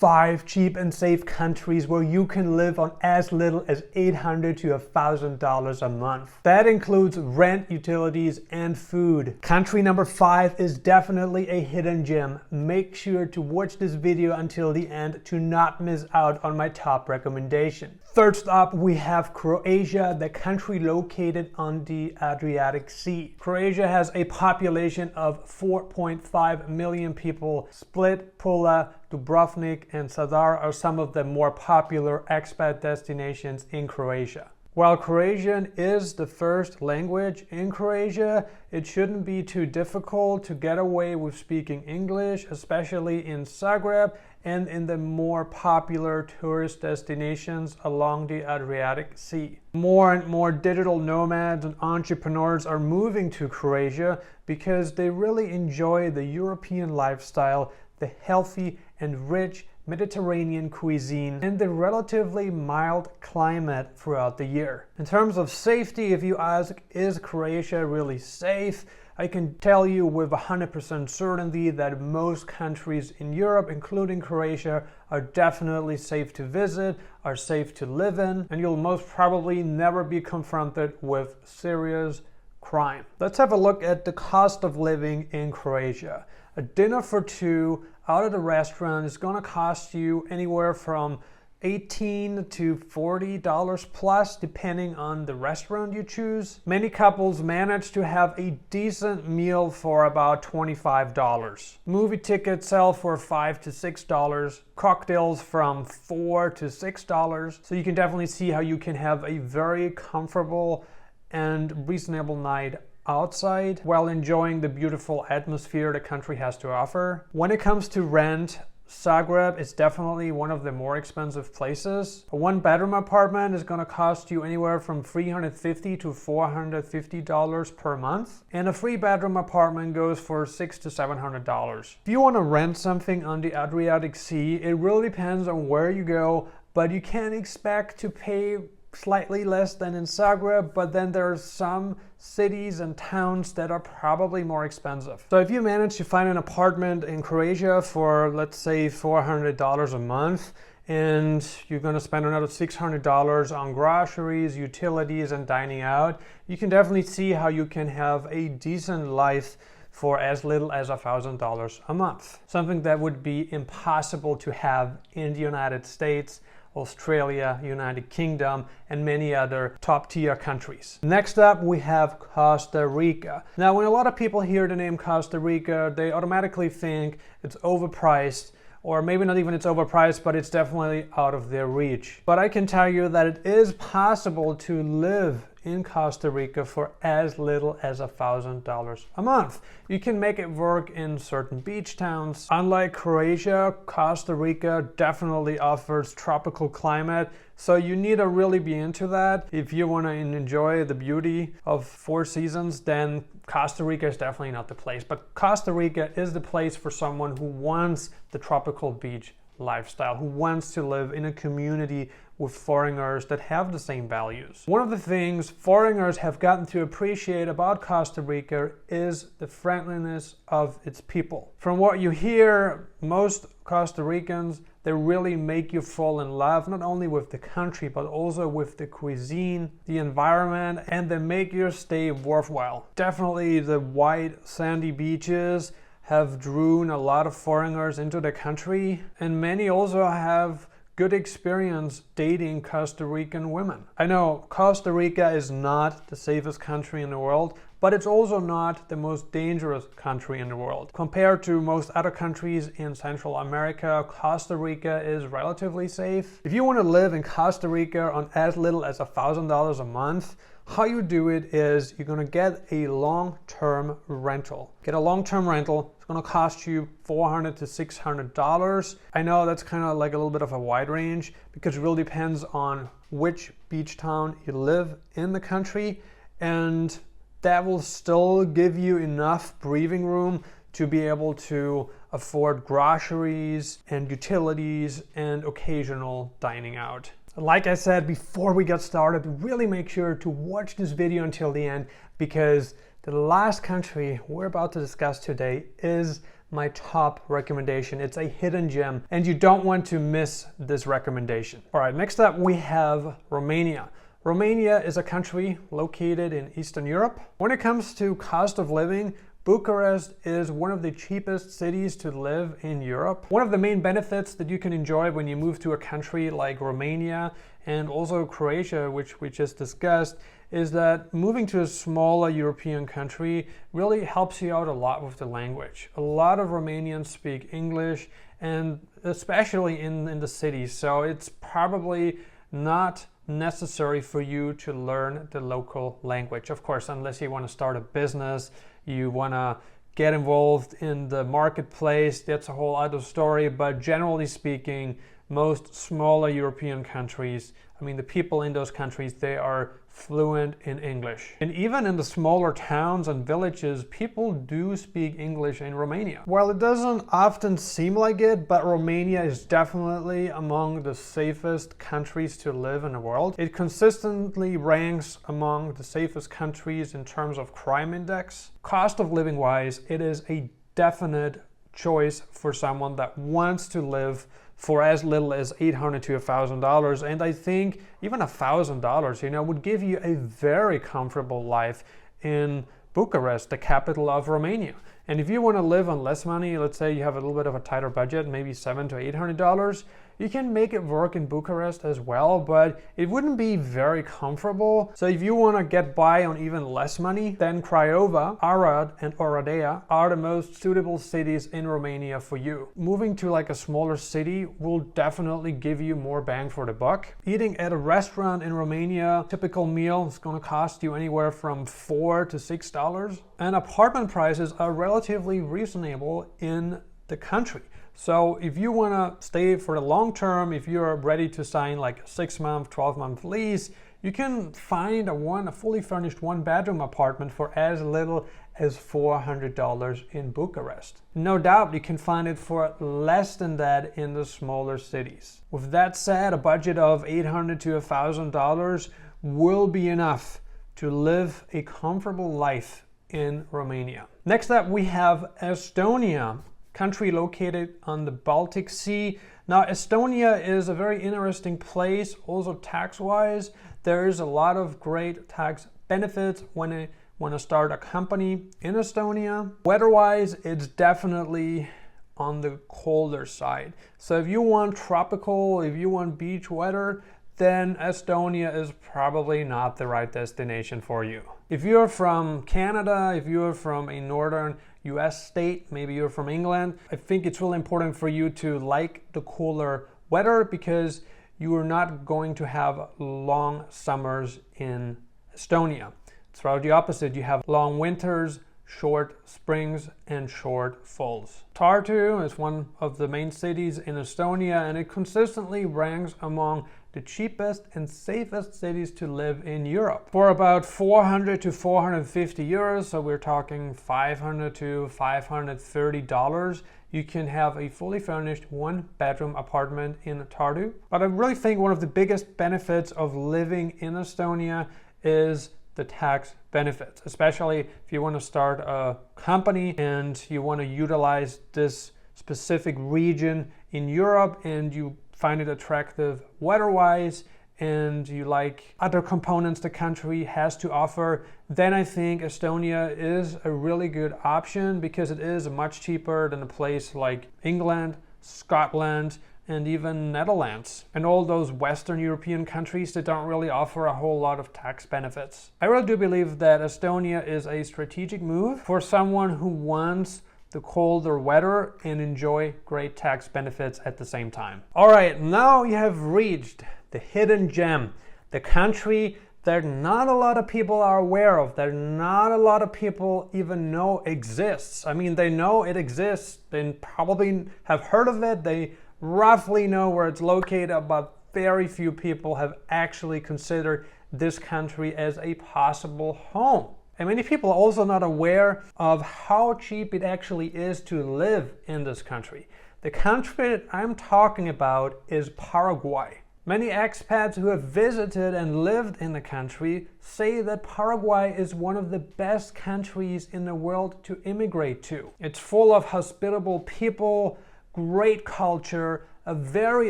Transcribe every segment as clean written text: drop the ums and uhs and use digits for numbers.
5 cheap and safe countries where you can live on as little as $800 to $1,000 a month. That includes rent, utilities, and food. Country number 5 is definitely a hidden gem. Make sure to watch this video until the end to not miss out on my top recommendation. Third stop, we have Croatia, the country located on the Adriatic Sea. Croatia has a population of 4.5 million people. Split, Pula, Dubrovnik, and Zadar are some of the more popular expat destinations in Croatia. While Croatian is the first language in Croatia, it shouldn't be too difficult to get away with speaking English, especially in Zagreb and in the more popular tourist destinations along the Adriatic Sea. More and more digital nomads and entrepreneurs are moving to Croatia because they really enjoy the European lifestyle, the healthy and rich Mediterranean cuisine, and the relatively mild climate throughout the year. In terms of safety, if you ask, is Croatia really safe? I can tell you with 100% certainty that most countries in Europe, including Croatia, are definitely safe to visit, are safe to live in, and you'll most probably never be confronted with serious crime. Let's have a look at the cost of living in Croatia. A dinner for two out of the restaurant is going to cost you anywhere from $18 to $40 plus, depending on the restaurant you choose. Many couples manage to have a decent meal for about $25. Movie tickets sell for $5 to $6, cocktails from $4 to $6. So you can definitely see how you can have a very comfortable and reasonable night outside while enjoying the beautiful atmosphere the country has to offer. When it comes to rent, Zagreb is definitely one of the more expensive places. A 1-bedroom apartment is going to cost you anywhere from $350 to $450 per month, and a 3-bedroom apartment goes for $600 to $700. If you want to rent something on the Adriatic Sea, it really depends on where you go, but you can expect to pay slightly less than in Zagreb, but then there's some cities and towns that are probably more expensive. So if you manage to find an apartment in Croatia for, let's say, $400 a month, and you're going to spend another $600 on groceries, utilities, and dining out, you can definitely see how you can have a decent life for as little as $1,000 a month. Something that would be impossible to have in the United States, Australia, United Kingdom, and many other top-tier countries. Next up, we have Costa Rica. Now, when a lot of people hear the name Costa Rica, they automatically think it's overpriced, or maybe not even it's overpriced, but it's definitely out of their reach. But I can tell you that it is possible to live in Costa Rica for as little as $1,000 a month. You can make it work in certain beach towns. Unlike Croatia, Costa Rica definitely offers tropical climate, so you need to really be into that. If you want to enjoy the beauty of 4 seasons, then Costa Rica is definitely not the place. But Costa Rica is the place for someone who wants the tropical beach lifestyle, who wants to live in a community with foreigners that have the same values. One of the things foreigners have gotten to appreciate about Costa Rica is the friendliness of its people. From what you hear, most Costa Ricans, they really make you fall in love, not only with the country, but also with the cuisine, the environment, and they make your stay worthwhile. Definitely the white sandy beaches have drawn a lot of foreigners into the country, and many also have good experience dating Costa Rican women. I know Costa Rica is not the safest country in the world, but it's also not the most dangerous country in the world. Compared to most other countries in Central America, Costa Rica is relatively safe. If you want to live in Costa Rica on as little as $1,000 a month, how you do it is you're going to get a long-term rental. Get a long-term rental. It's going to cost you $400 to $600. I know that's kind of like a little bit of a wide range because it really depends on which beach town you live in the country, and that will still give you enough breathing room to be able to afford groceries and utilities and occasional dining out. Like I said before we get started, really make sure to watch this video until the end, because the last country we're about to discuss today is my top recommendation. It's a hidden gem and you don't want to miss this recommendation. All right, next up we have Romania. Romania is a country located in Eastern Europe. When it comes to cost of living, Bucharest is one of the cheapest cities to live in Europe. One of the main benefits that you can enjoy when you move to a country like Romania and also Croatia, which we just discussed, is that moving to a smaller European country really helps you out a lot with the language. A lot of Romanians speak English, and especially in the cities, so it's probably not necessary for you to learn the local language. Of course, unless you want to start a business, you want to get involved in the marketplace, that's a whole other story. But generally speaking, most smaller European countries, I mean, the people in those countries, they are fluent in English. And even in the smaller towns and villages, people do speak English in Romania. While it doesn't often seem like it, but Romania is definitely among the safest countries to live in the world. It consistently ranks among the safest countries in terms of crime index. Cost of living wise, it is a definite choice for someone that wants to live for as little as $800 to $1,000, and I think even $1,000, would give you a very comfortable life in Bucharest, the capital of Romania. And if you want to live on less money, let's say you have a little bit of a tighter budget, maybe $700 to $800, you can make it work in Bucharest as well, but it wouldn't be very comfortable. So if you want to get by on even less money, then Craiova, Arad, and Oradea are the most suitable cities in Romania for you. Moving to like a smaller city will definitely give you more bang for the buck. Eating at a restaurant in Romania, typical meal is going to cost you anywhere from $4 to $6. And apartment prices are relatively reasonable in the country. So if you want to stay for the long term, if you're ready to sign like a 6-month, 12-month lease, you can find a fully furnished 1-bedroom apartment for as little as $400 in Bucharest. No doubt you can find it for less than that in the smaller cities. With that said, a budget of $800 to $1,000 will be enough to live a comfortable life in Romania. Next up we have Estonia, country located on the Baltic Sea. Now, Estonia is a very interesting place, also tax-wise. There's a lot of great tax benefits when I want to start a company in Estonia. Weather-wise, it's definitely on the colder side. So if you want tropical, if you want beach weather, then Estonia is probably not the right destination for you. If you're from Canada, if you're from a northern US state, maybe you're from England, I think it's really important for you to like the cooler weather because you are not going to have long summers in Estonia. It's rather the opposite. You have long winters, short springs, and short falls. Tartu is one of the main cities in Estonia, and it consistently ranks among the cheapest and safest cities to live in Europe. For about 400 to 450 euros, so we're talking $500 to $530, you can have a fully furnished 1-bedroom apartment in Tartu. But I really think one of the biggest benefits of living in Estonia is the tax benefits, especially if you want to start a company and you want to utilize this specific region in Europe and you find it attractive weather-wise and you like other components the country has to offer, then I think Estonia is a really good option because it is much cheaper than a place like England, Scotland, and even Netherlands, and all those Western European countries that don't really offer a whole lot of tax benefits. I really do believe that Estonia is a strategic move for someone who wants the colder weather and enjoy great tax benefits at the same time. All right, now you have reached the hidden gem, the country that not a lot of people are aware of, that not a lot of people even know exists. I mean, they know it exists, they probably have heard of it, they roughly know where it's located, but very few people have actually considered this country as a possible home. And many people are also not aware of how cheap it actually is to live in this country. The country that I'm talking about is Paraguay. Many expats who have visited and lived in the country say that Paraguay is one of the best countries in the world to immigrate to. It's full of hospitable people, great culture, a very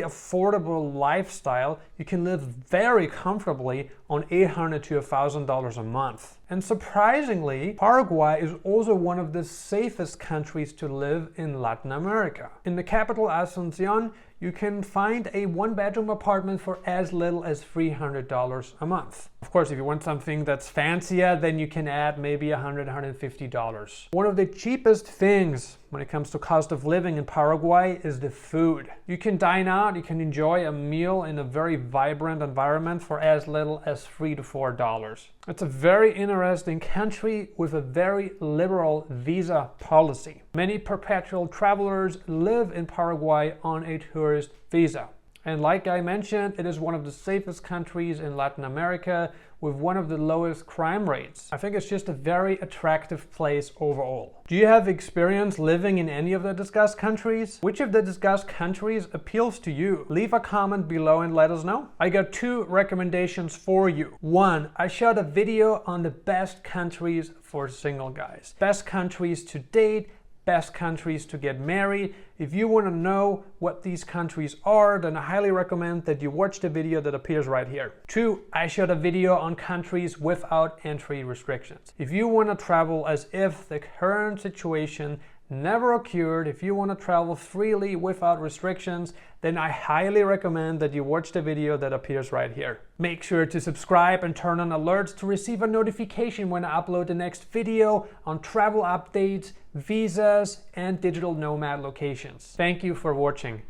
affordable lifestyle. You can live very comfortably on $800 to $1,000 a month. And surprisingly, Paraguay is also one of the safest countries to live in Latin America. In the capital Asunción, you can find a one-bedroom apartment for as little as $300 a month. Of course, if you want something that's fancier, then you can add maybe $100, $150. One of the cheapest things when it comes to cost of living in Paraguay is the food. You can dine out, you can enjoy a meal in a very vibrant environment for as little as $3 to $4. It's a very interesting country with a very liberal visa policy. Many perpetual travelers live in Paraguay on a tourist visa. And like I mentioned, it is one of the safest countries in Latin America with one of the lowest crime rates. I think it's just a very attractive place overall. Do you have experience living in any of the discussed countries? Which of the discussed countries appeals to you? Leave a comment below and let us know. I got 2 recommendations for you. 1, I shot a video on the best countries for single guys. Best countries to date, best countries to get married. If you want to know what these countries are, then I highly recommend that you watch the video that appears right here. 2, I shot a video on countries without entry restrictions. If you want to travel as if the current situation never occurred, if you want to travel freely without restrictions, then I highly recommend that you watch the video that appears right here. Make sure to subscribe and turn on alerts to receive a notification when I upload the next video on travel updates, visas, and digital nomad locations. Thank you for watching.